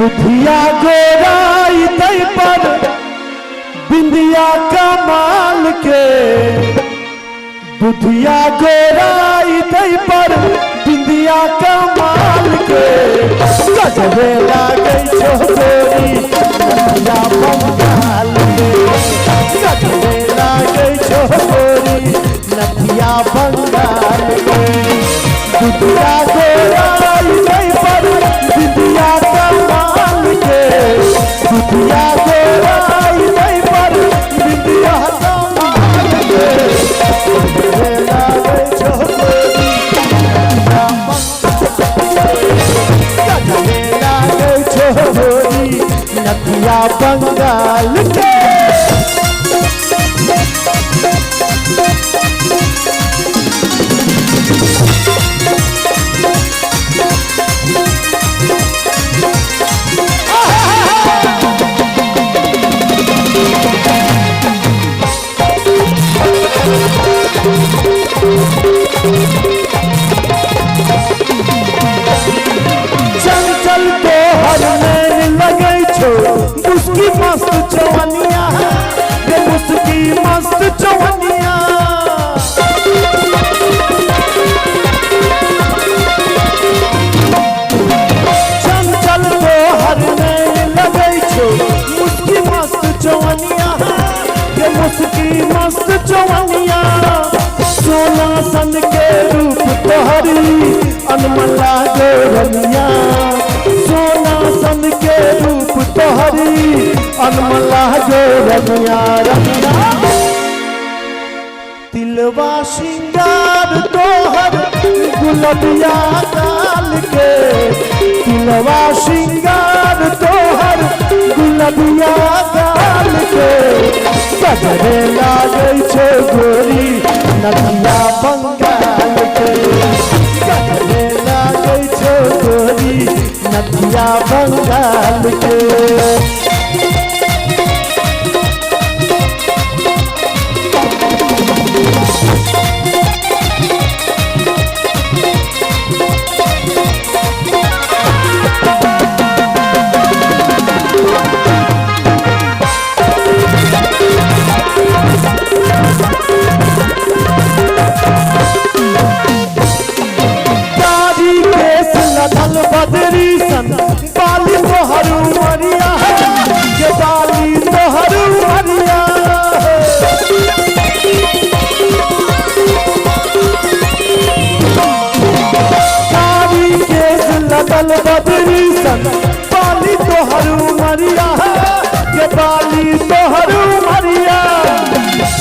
बुधिया गोराई तई पर बिंदिया कमाल के, बुधिया गोराई तई पर बिंदिया कमाल के, गजबे लागे छोरी नदिया बंगाल के, गजबे लागे छोरी नदिया बंगाल के। बुधिया गोराई तई पर बिंदिया कमाल के, बुधिया गोराई तई पर बिंदिया कमाल के, गजबे लागे छोरी नदिया छोरी नदिया बंगाल के। चंचल तो हर नैन लगे छो मुस्की मस्त चवनिया, ये मुस्की मस्त चवनिया। चंचल तो हर नैन लगे छो मुस्की मस्त चवनिया, ये मुस्की मस्त चवनिया। सोना सन के रूप तोहरी अनमला गोरनिया, सोना सन के रूप तोहरी अनमला गोरनिया। तिलवा श्रृंगार तोहर गुलबिया गाल के, तिलवा श्रृंगार तोहर गुलबिया गाल के, गजबे लागे छो गोरी नदिया बंगाल के, गजबे लागे छो गोरी नदिया बंगाल के। बदरी सन बाली तोहर उमरिया है, ये बाली तोहर उमरिया है। कारी केस लगल बदरी सन बाली तोहर उमरिया है, ये बाली तोहर उमरिया।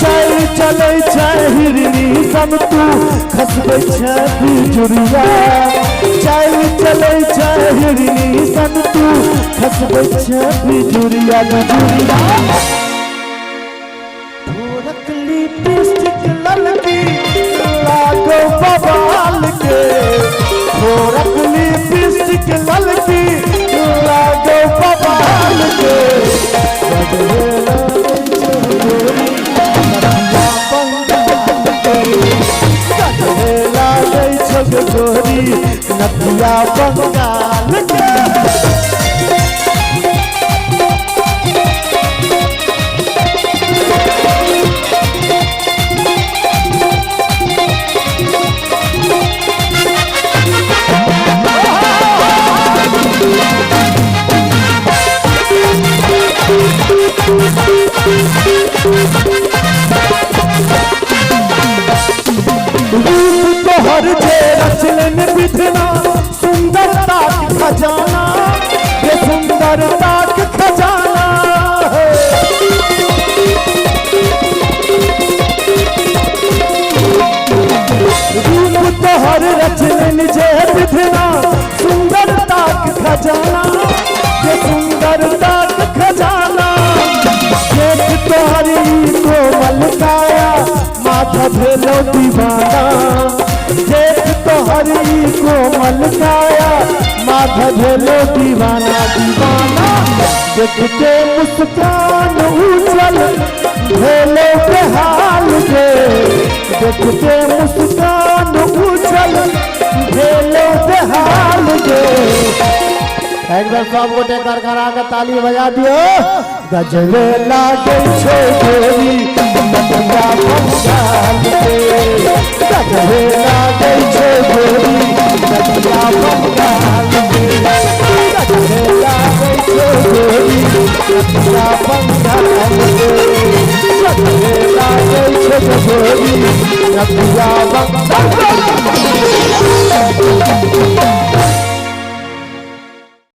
चल चले हिरनी सन तू खसबे बिजुरिया, चल चले हिरनी सन तू खसबे बिजुरिया बिजुरिया। भोरक लिपस्टिक ललकी लागो बवाल के, भोरक लिपस्टिक ललकी लागो बवाल के, गोरी नदिया बंगाल के। रूप तोहर जे रचलन विधना सुंदरता की खजाना, ये सुंदरता की खजाना है। रूप तोहर रचलन जे विधना सुंदरता की खजाना, ये सुंदरता की खजाना। देख तोहरी कोमल काया माथा भेलो दीवाना, देख तोहरी कोमल काया माथा भेलो दीवाना दीवाना। देखते मुस्कान उछल भेलो बेहाल के, देखते मुस्कान उछल भेलो बेहाल के, एक बार सब गोटे कर करा के ताली बजा दियो। गजबे लागे छो गोरी नदिया बंगाल के, गजबे लागे छो गोरी नदिया बंगाल के, गजबे लागे छो गोरी नदिया बंगाल के, गजबे लागे छो गोरी नदिया बंगाल के।